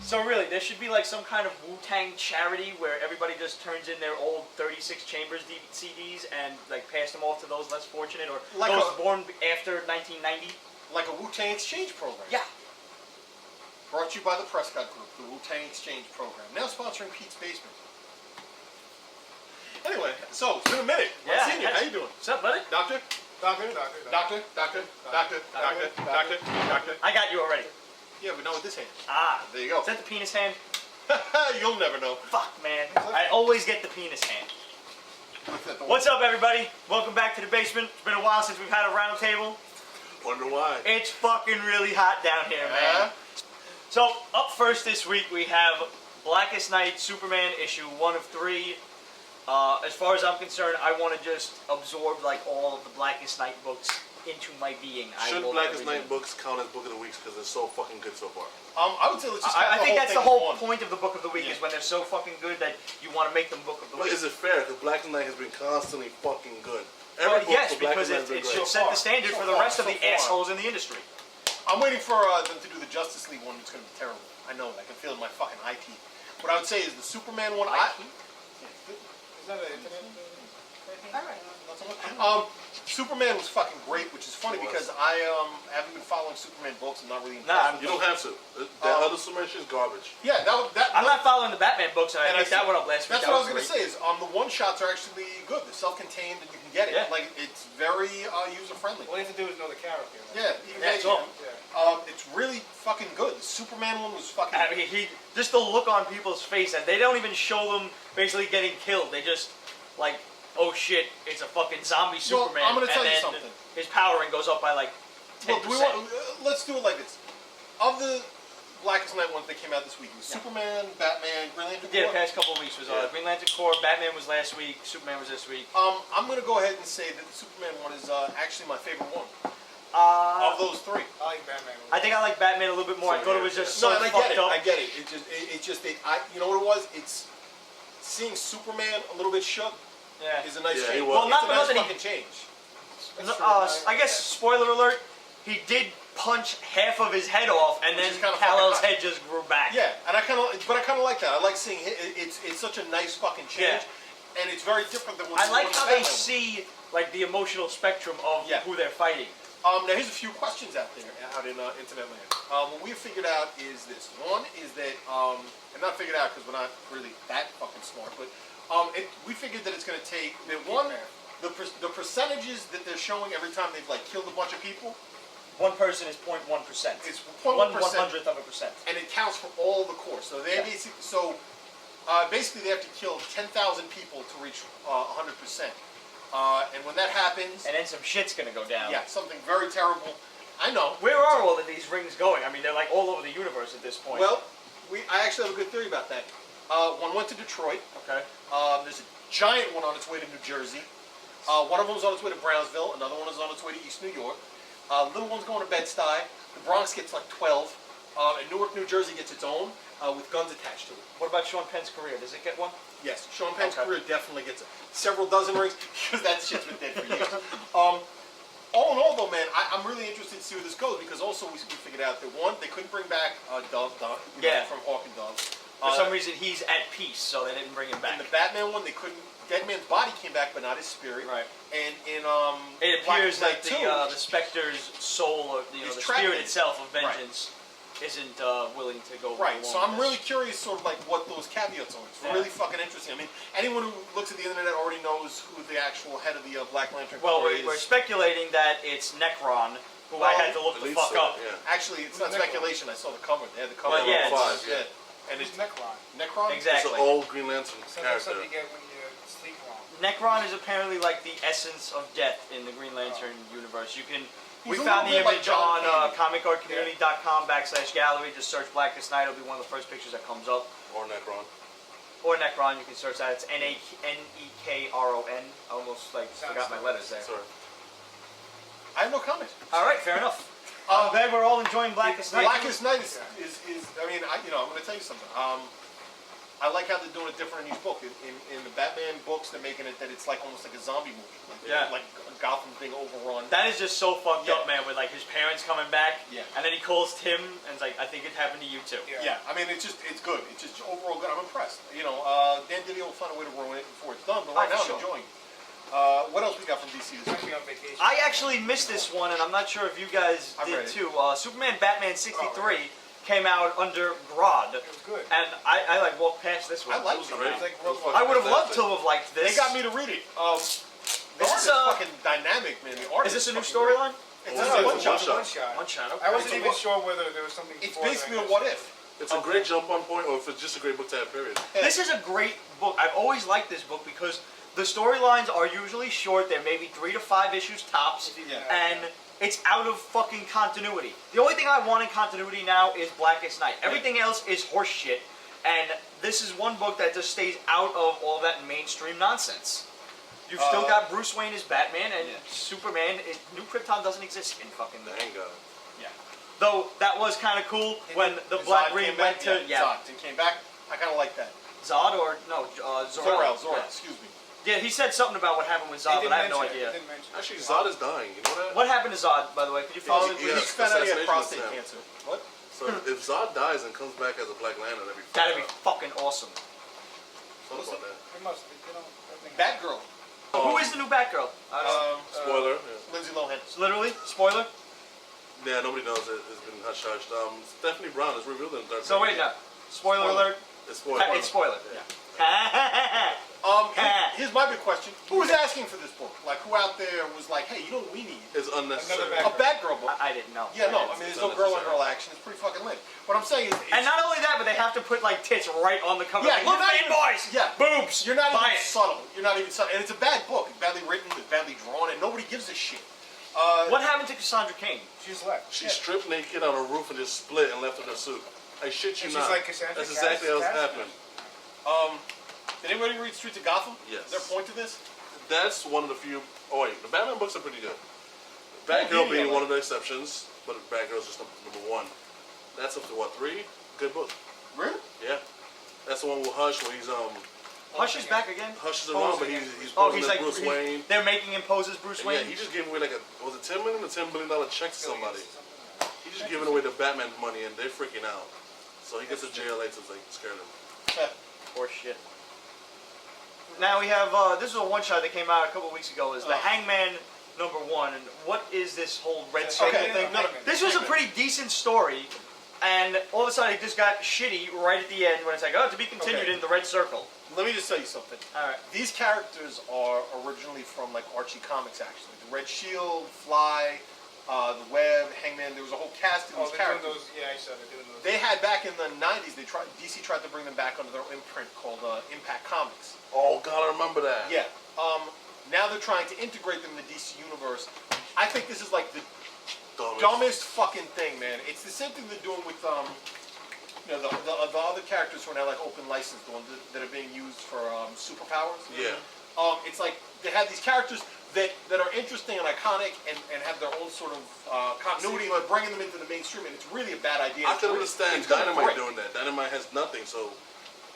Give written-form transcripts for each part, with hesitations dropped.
So really, there should be like some kind of Wu-Tang charity where everybody just turns in their old 36 Chambers CDs and like pass them off to those less fortunate or like those born after 1990. Like a Wu-Tang exchange program. Yeah. Brought to you by the Prescott Group, the Wu-Tang exchange program. Now sponsoring Pete's Basement. Anyway, so it's been a minute. Yeah. Senior, how you doing? What's up, buddy? Doctor? Doctor? I got you already. Yeah, but not with this hand. Ah. There you go. Is that the penis hand? You'll never know. Fuck, man. I always get the penis hand. What's up, everybody? Welcome back to the basement. It's been a while since we've had a round table. Wonder why. It's fucking really hot down here, man. So, up first this week, we have Blackest Night Superman issue 1 of 3. As far as I'm concerned, I want to just absorb like all of the Blackest Night books into my being. Shouldn't Blackest Night books count as Book of the Weeks because they're so fucking good so far? I would say let's just. I think that's the whole point of the Book of the Week is when they're so fucking good that you want to make them Book of the Week. But is it fair? Because Blackest Night has been constantly fucking good. Well, yes, because it should set the standard for the rest of the assholes in the industry. I'm waiting for them to do the Justice League one. It's going to be terrible. I know. I can feel it in my fucking eye teeth. What I would say is the Superman one. Is that an internet? Superman was fucking great, which is funny because I haven't been following Superman books. I'm not really. You don't have to. That other Superman shit is garbage. Yeah, I'm not following the Batman books, and I picked that one up last week. That's what I was going to say. Is the one shots are actually good. They're self-contained, and you can get it. Yeah. Like it's very user-friendly. All you have to do is know the character. Yeah, that's all. It's really fucking good. The Superman one was fucking. I mean, just the look on people's face, and they don't even show them basically getting killed. They just like, oh shit, it's a fucking zombie Superman. I'm going to tell you something. His powering goes up by like 10%. Let's do it like this. Of the Blackest Night ones that came out this week, it was Superman, Batman, Green Lantern Corps. Yeah, the past couple of weeks was Green Lantern Corps, Batman was last week, Superman was this week. I'm going to go ahead and say that the Superman one is actually my favorite one. Of those three. I like Batman. I think I like Batman a little bit more. I thought it was just so fucked up. I get it. You know what it was? It's seeing Superman a little bit shook. Yeah. Is a nice change. Well, not a nice fucking change. I guess spoiler alert. He did punch half of his head off, and then Kal-El's head just grew back. Yeah, and I kind of like that. I like seeing it's such a nice fucking change, and it's very different than what. I like how they see like the emotional spectrum of who they're fighting. Now here's a few questions out there out in internet land. What we figured out is this. One is that, and not figured out because we're not really that fucking smart, but we figured that it's going to take the percentages that they're showing every time they've like killed a bunch of people. One person is 0.1%. It's 0.1%. 1/100th of a percent. And it counts for all the Corps. So they basically they have to kill 10,000 people to reach 100%. And when that happens, and then some shit's gonna go down. Yeah, something very terrible. I know. Where are all of these rings going? I mean, they're like all over the universe at this point. Well, I actually have a good theory about that. One went to Detroit. Okay. There's a giant one on its way to New Jersey. One of them is on its way to Brownsville. Another one is on its way to East New York. Little one's going to Bed-Stuy. The Bronx gets like 12. And Newark, New Jersey gets its own with guns attached to it. What about Sean Penn's career? Does it get one? Yes, Sean Penn's career definitely gets several dozen rings because that shit's been dead for years. All in all, though, man, I'm really interested to see where this goes because also we figured out that one, they couldn't bring back Dove from Hawk and Dove. For some reason, he's at peace, so they didn't bring him back. In the Batman one, they couldn't. Deadman's body came back, but not his spirit. Right. And in it appears that the Spectre's soul, or the spirit itself of vengeance, isn't willing to go. Right. So I'm really curious, sort of like what those caveats are. It's really fucking interesting. I mean, anyone who looks at the internet already knows who the actual head of the Black Lantern Corps is. We're speculating that it's Necron, who I had to look the fuck up. Yeah. Actually, it's not speculation. I saw the cover. They had the cover. Well, yeah. And it's Necron. Necron? Exactly. It's an old Green Lantern character. That's what you get when you sleep wrong. Necron is apparently like the essence of death in the Green Lantern universe. We He's found the image on like comicartcommunity.com/gallery. Just search Blackest Night. It'll be one of the first pictures that comes up. Or Necron. Or Necron. You can search that. It's Nekron. I almost forgot my letters there. Sorry. I have no comment. All right, fair enough. Glad we're all enjoying Blackest Night. Blackest Night is I mean, I'm going to tell you something. I like how they're doing it different in each book. In the Batman books, they're making it that it's like almost like a zombie movie. Like Gotham being overrun. That is just so fucked up, man. With like his parents coming back, and then he calls Tim and it's like, I think it happened to you too. Yeah, I mean, it's good. It's just overall good. I'm impressed. You know, Dan Didio will find a way to ruin it before it's done, but right now I'm enjoying it. What else we got from DC this week? On vacation. I actually missed this one, and I'm not sure if you guys did too. Superman Batman 63 came out under Grodd. It was good. And I like walked past this one. I liked it. I would have loved to have liked this. They got me to read it. The art is fucking dynamic, man. The art is this a new storyline? It's No, a one it's shot. a one-shot. One shot. Okay. I wasn't even sure whether there was something. It's before basically a that. what if. It's a great jump on point, or if it's just a great book to have, period. This is a great book. I've always liked this book because the storylines are usually short. They're maybe 3 to 5 issues tops, and it's out of fucking continuity. The only thing I want in continuity now is Blackest Night. Everything else is horse shit, and this is one book that just stays out of all that mainstream nonsense. You've still got Bruce Wayne as Batman, and Superman. New Krypton doesn't exist in fucking the Thank God. Yeah. Though that was kind of cool when the Black Ring went to Zod and came back. I kind of like that. Zod or no Zor-El. Zor-El, excuse me. Yeah, he said something about what happened with Zod, but I have no idea. Actually, Zod is dying. You know that? What happened to Zod, by the way? Could you finish it? He Yeah, found out he had assassination prostate attempt. cancer. What? So if Zod dies and comes back as a Black Lantern, That'd be fucking awesome. Thought about that. It must be, you know. everything- Batgirl. Who is the new Batgirl? Spoiler. Yeah. Lindsay Lohan. Literally, spoiler. Yeah, nobody knows it. It's been hush-hushed. Stephanie Brown is revealed in the third. So wait now, spoiler alert. It's spoiler. It's spoiler. Here's my big question: who was asking for this book? Like, who out there was like, "Hey, you know what we need? It's unnecessary. A Batgirl book." I didn't know. Yeah, no, I mean, there's no girl on girl action. It's pretty fucking lit. What I'm saying is, And not only that, but they have to put like tits right on the cover. Yeah, like, look, you're not man, even- boys. yeah. Boobs. you're not Buy even it. subtle. You're not even subtle, and it's a bad book. It's badly written. It's badly drawn, and nobody gives a shit. What happened to Cassandra Cain? She's left. She stripped naked on a roof and just split and left in her suit. I shit you And not. she's like Cassandra That's exactly how it happened. Did anybody read Streets of Gotham? Yes. Is there a point to this? That's one of the few. Oh wait, the Batman books are pretty good. yeah, Batgirl being like- one of the exceptions, but Batgirl's just number one. That's up to what, 3? Good book. Really? Yeah. That's the one with Hush where he's Hush is back again. Hush is around, but he's Oh, posing he's as like Bruce Wayne. They're making him pose as Bruce Wayne. Yeah, he just gave away like was it $10 million or $10 billion check to somebody. He's just giving away the Batman money and they're freaking out. So he gets a jail later to like scare them. Or shit. Now we have this is a one shot that came out a couple weeks ago. Is the Hangman #1, and what is this whole Red Circle Okay, thing? no, This was a pretty decent story, and all of a sudden it just got shitty right at the end when it's like, oh, to be continued Okay. in the Red Circle. Let me just tell you something. All right. These characters are originally from like Archie Comics, actually. The Red Shield, Fly, the Web, Hangman. There was a whole cast of Oh, these they're doing characters. those. Yeah, I saw they're doing those. They had back in the '90s. DC tried to bring them back under their imprint called Impact Comics. Oh god, I remember that. Yeah. Now they're trying to integrate them in the DC universe. I think this is like the dumbest fucking thing, man. It's the same thing they're doing with the other characters who are now like open license, the ones that are being used for superpowers. Yeah. It's like they have these characters that are interesting and iconic and have their own sort of continuity, but bringing them into the mainstream, and it's really a bad idea. I can understand It's gonna Dynamite break. doing that. Dynamite has nothing, so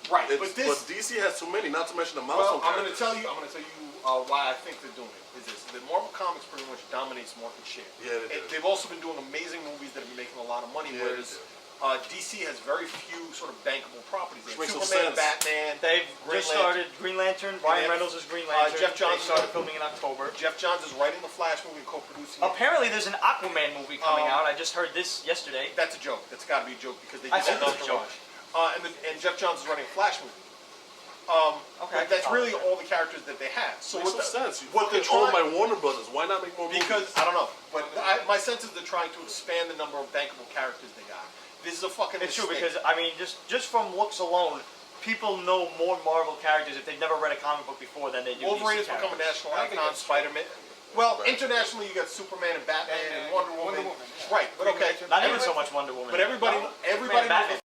Right, but but this. DC has too many, not to mention the Well, milestone I'm going to characters. tell you why I think they're doing it. Is this that Marvel Comics pretty much dominates market share. Yeah, they do. They've also been doing amazing movies that have been making a lot of money, Yeah, they whereas do. DC has very few sort of bankable properties. They Which have makes Superman, no sense. Batman. They've Green just Lantern. started Green Lantern. Ryan Reynolds is Green Lantern. Jeff Johns They started filming in October. Jeff Johns is writing the Flash movie and co-producing it. Apparently, there's an Aquaman movie coming Um, out. I just heard this yesterday. That's a joke. That's got to be a joke because they I did think that it's a joke. And Jeff Johns is running a Flash movie. Okay, That's really okay. all the characters that they have. So Makes what no sense. what they're It's owned by trying, Warner Brothers. Why not make more because movies? I don't know, but my sense is they're trying to expand the number of bankable characters they got. This is a fucking. It's true mistake. because I mean, just from looks alone, people know more Marvel characters if they've never read a comic book before than they do. Wolverine has DC become a characters. national I think icon. that's Spider-Man. Well, Right. internationally you got Superman and Batman and Wonder Woman. yeah. Right, but okay. Not even so much Wonder Woman. But everybody Man, knows the